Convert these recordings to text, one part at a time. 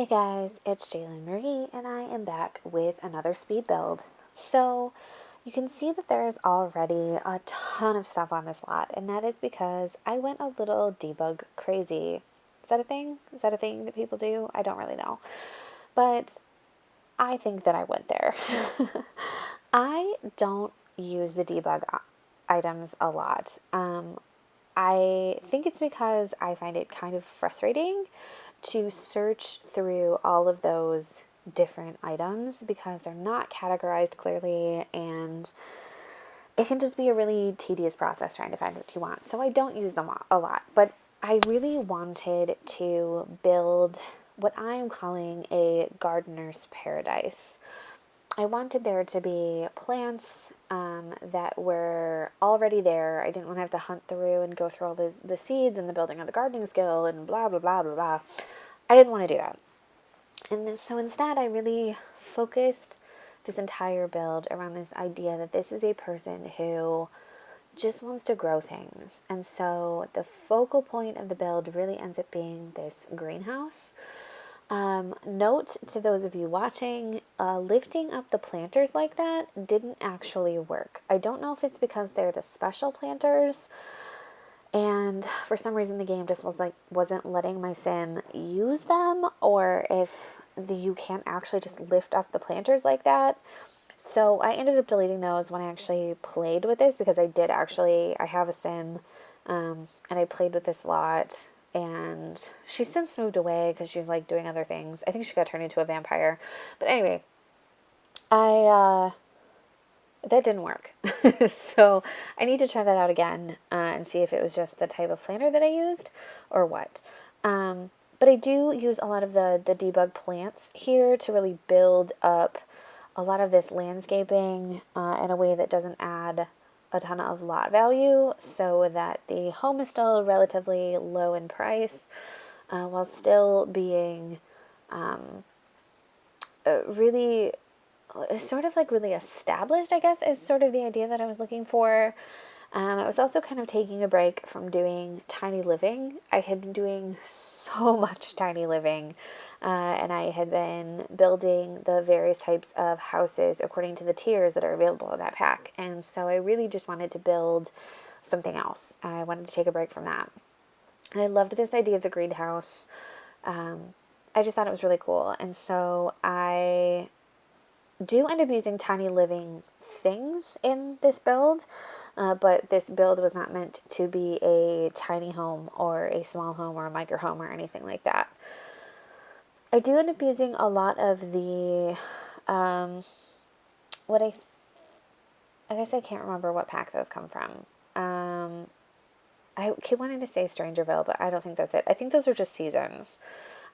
Hey guys, it's ShaelynnMarie and I am back with another speed build. So you can see that there's already a ton of stuff on this lot, and that is because I went a little debug crazy. Is that a thing? Is that a thing that people do? I don't really know. But I think that I went there. I don't use the debug items a lot. I think it's because I find it kind of frustrating to search through all of those different items because they're not categorized clearly, and it can just be a really tedious process trying to find what you want. So I don't use them a lot, but I really wanted to build what I'm calling a gardener's paradise. I wanted there to be plants that were already there. I didn't want to have to hunt through and go through all the seeds and the building of the gardening skill and blah, blah, blah, blah, blah. I didn't want to do that. And so instead, I really focused this entire build around this idea that this is a person who just wants to grow things. And so the focal point of the build really ends up being this greenhouse. Note to those of you watching, lifting up the planters like that didn't actually work. I don't know if it's because they're the special planters, and for some reason the game just wasn't letting my sim use them, or if you can't actually just lift up the planters like that. So I ended up deleting those when I actually played with this, because I have a sim, and I played with this a lot, and she's since moved away because she's like doing other things. I think she got turned into a vampire. But anyway, I that didn't work. So I need to try that out again and see if it was just the type of planner that I used or what. But I do use a lot of the debug plants here to really build up a lot of this landscaping in a way that doesn't add a ton of lot value, so that the home is still relatively low in price while still being really sort of like really established, I guess, is sort of the idea that I was looking for. I was also kind of taking a break from doing tiny living. I had been doing so much tiny living, and I had been building the various types of houses according to the tiers that are available in that pack. And so I really just wanted to build something else. I wanted to take a break from that. And I loved this idea of the greenhouse. I just thought it was really cool. And so I do end up using tiny living things in this build, but this build was not meant to be a tiny home or a small home or a micro home or anything like that. I do end up using a lot of the what I guess I can't remember what pack those come from. I keep wanting to say Strangerville, but I don't think that's it. I think those are just seasons.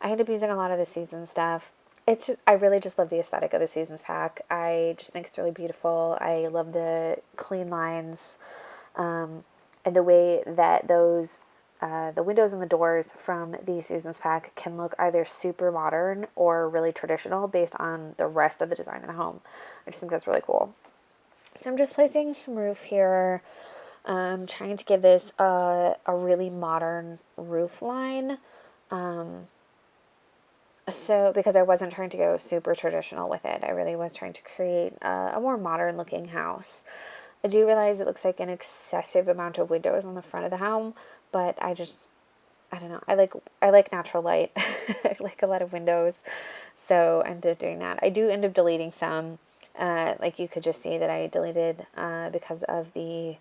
I end up using a lot of the season stuff. It's just, I really just love the aesthetic of the seasons pack. I just think it's really beautiful. I love the clean lines, and the way that those the windows and the doors from the seasons pack can look either super modern or really traditional based on the rest of the design of the home. I just think that's really cool. So I'm just placing some roof here, trying to give this a really modern roof line. So, because I wasn't trying to go super traditional with it, I really was trying to create a more modern looking house. I do realize it looks like an excessive amount of windows on the front of the home, but I don't know. I like natural light. I like a lot of windows, so I ended up doing that. I do end up deleting some. Like you could just see that I deleted because of the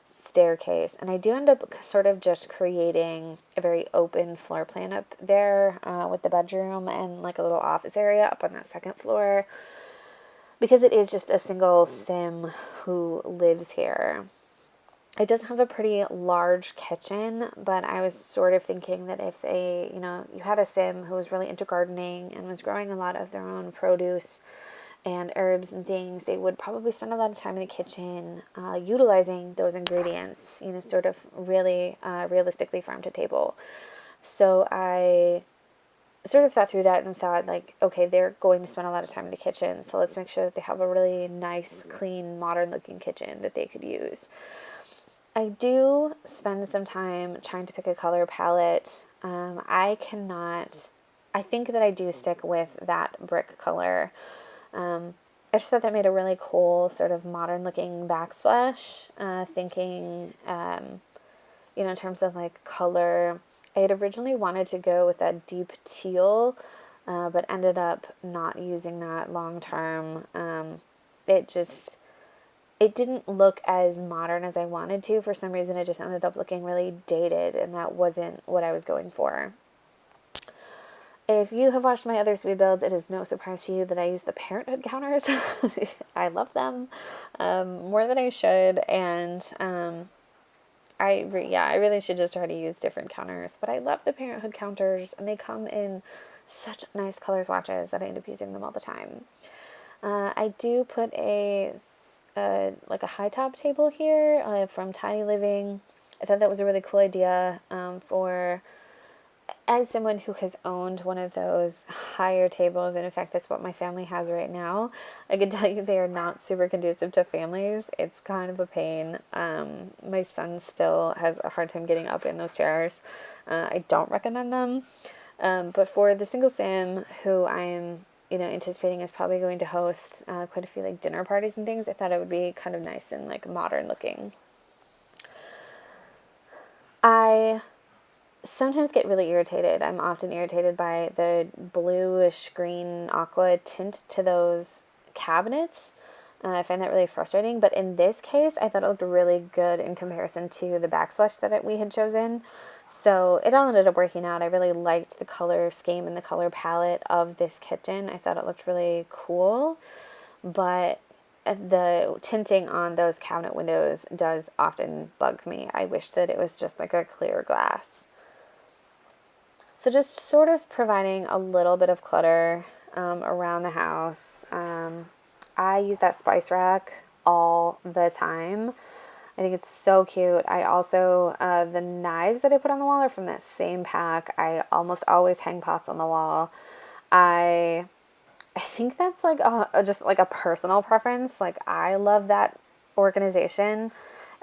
staircase, and I do end up sort of just creating a very open floor plan up there with the bedroom and like a little office area up on that second floor, because it is just a single sim who lives here. It does have a pretty large kitchen, but I was sort of thinking that if you had a sim who was really into gardening and was growing a lot of their own produce and herbs and things, they would probably spend a lot of time in the kitchen utilizing those ingredients, sort of really realistically farm to table. So I sort of thought through that and thought, like, okay, they're going to spend a lot of time in the kitchen, so let's make sure that they have a really nice, clean, modern looking kitchen that they could use. I do spend some time trying to pick a color palette. I think that I do stick with that brick color. I just thought that made a really cool sort of modern looking backsplash, thinking, in terms of like color. I had originally wanted to go with that deep teal, but ended up not using that long term. It didn't look as modern as I wanted to. For some reason, it just ended up looking really dated, and that wasn't what I was going for. If you have watched my other speed builds, it is no surprise to you that I use the Parenthood counters. I love them more than I should, and I really should just try to use different counters. But I love the Parenthood counters, and they come in such nice color swatches that I end up using them all the time. I do put like a high top table here from Tiny Living. I thought that was a really cool idea for, as someone who has owned one of those higher tables, and in fact that's what my family has right now, I can tell you they are not super conducive to families. It's kind of a pain. My son still has a hard time getting up in those chairs. I don't recommend them. But for the single sim who I'm anticipating is probably going to host quite a few like dinner parties and things, I thought it would be kind of nice and like modern looking. I sometimes get really irritated. I'm often irritated by the bluish green aqua tint to those cabinets. I find that really frustrating, but in this case, I thought it looked really good in comparison to the backsplash that we had chosen. So it all ended up working out. I really liked the color scheme and the color palette of this kitchen. I thought it looked really cool, but the tinting on those cabinet windows does often bug me. I wish that it was just like a clear glass. So just sort of providing a little bit of clutter around the house. I use that spice rack all the time. I think it's so cute. I also, the knives that I put on the wall are from that same pack. I almost always hang pots on the wall. I think that's like just like a personal preference. Like I love that organization.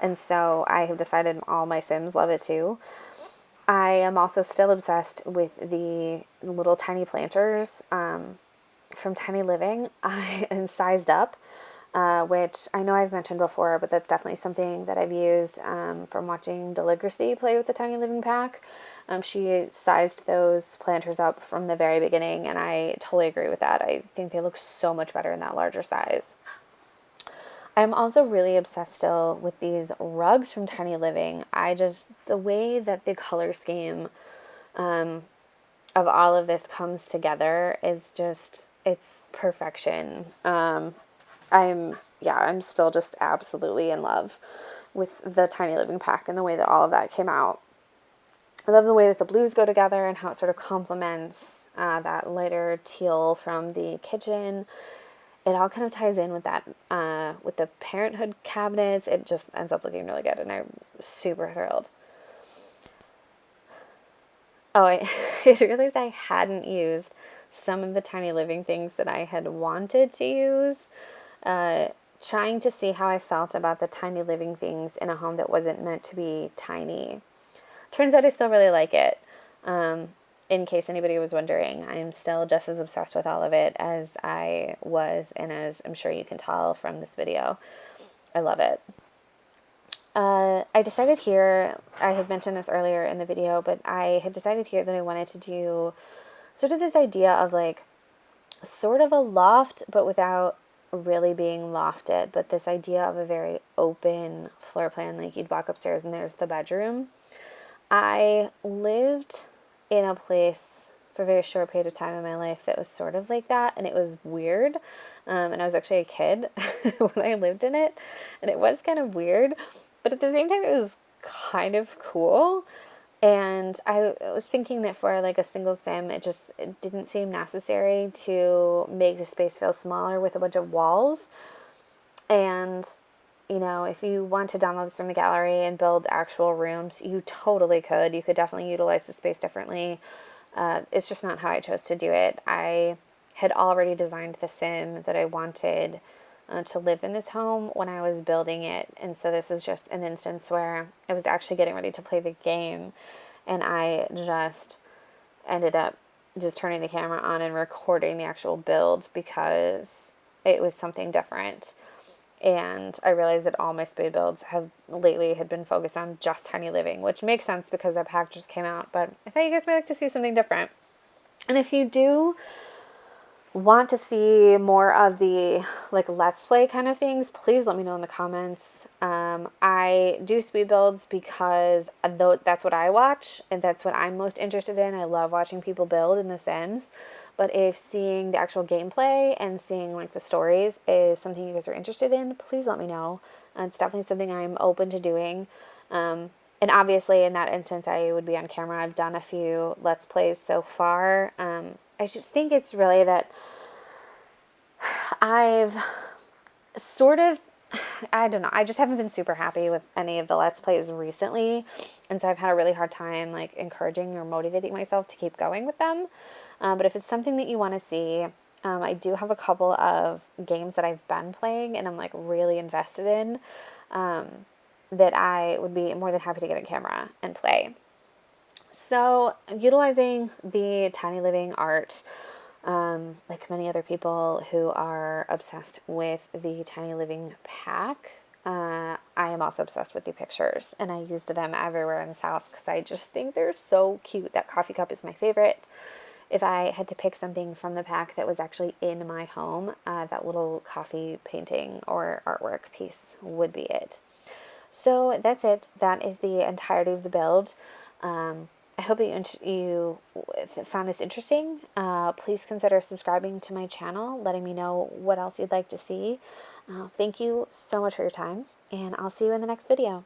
And so I have decided all my Sims love it too. I am also still obsessed with the little tiny planters from Tiny Living. I am sized up, which I know I've mentioned before, but that's definitely something that I've used from watching Deligracy play with the Tiny Living pack. She sized those planters up from the very beginning, and I totally agree with that. I think they look so much better in that larger size. I'm also really obsessed still with these rugs from Tiny Living. The way that the color scheme of all of this comes together is just, it's perfection. I'm still just absolutely in love with the Tiny Living pack and the way that all of that came out. I love the way that the blues go together and how it sort of complements that lighter teal from the kitchen. It all kind of ties in with that, with the Parenthood cabinets. It just ends up looking really good, and I'm super thrilled. Oh, I realized I hadn't used some of the Tiny Living things that I had wanted to use. Trying to see how I felt about the Tiny Living things in a home that wasn't meant to be tiny. Turns out I still really like it. In case anybody was wondering, I am still just as obsessed with all of it as I was, and as I'm sure you can tell from this video. I love it. I decided here, I had mentioned this earlier in the video, but I had decided here that I wanted to do sort of this idea of like sort of a loft, but without really being lofted, but this idea of a very open floor plan. Like you'd walk upstairs and there's the bedroom. I lived in a place for a very short period of time in my life that was sort of like that, and it was weird. And I was actually a kid when I lived in it, and it was kind of weird, but at the same time it was kind of cool. And I was thinking that for like a single sim, it didn't seem necessary to make the space feel smaller with a bunch of walls. And if you want to download this from the gallery and build actual rooms, you totally could. You could definitely utilize the space differently. It's just not how I chose to do it. I had already designed the sim that I wanted to live in this home when I was building it. And so this is just an instance where I was actually getting ready to play the game, and I just ended up just turning the camera on and recording the actual build because it was something different. And I realized that all my speed builds have lately had been focused on just tiny living, which makes sense because that pack just came out, but I thought you guys might like to see something different. And if you do want to see more of the like let's play kind of things, please let me know in the comments. I do speed builds because that's what I watch and that's what I'm most interested in. I love watching people build in The Sims. But if seeing the actual gameplay and seeing like the stories is something you guys are interested in, please let me know. It's definitely something I'm open to doing. And obviously in that instance, I would be on camera. I've done a few Let's Plays so far. I just think it's really that I've sort of, I don't know, I just haven't been super happy with any of the Let's Plays recently. And so I've had a really hard time like encouraging or motivating myself to keep going with them. But if it's something that you want to see, I do have a couple of games that I've been playing and I'm like really invested in that I would be more than happy to get on camera and play. So utilizing the tiny living art, like many other people who are obsessed with the tiny living pack, I am also obsessed with the pictures and I used them everywhere in this house because I just think they're so cute. That coffee cup is my favorite. If I had to pick something from the pack that was actually in my home, that little coffee painting or artwork piece would be it. So that's it. That is the entirety of the build. I hope that you found this interesting. Please consider subscribing to my channel, letting me know what else you'd like to see. Thank you so much for your time, and I'll see you in the next video.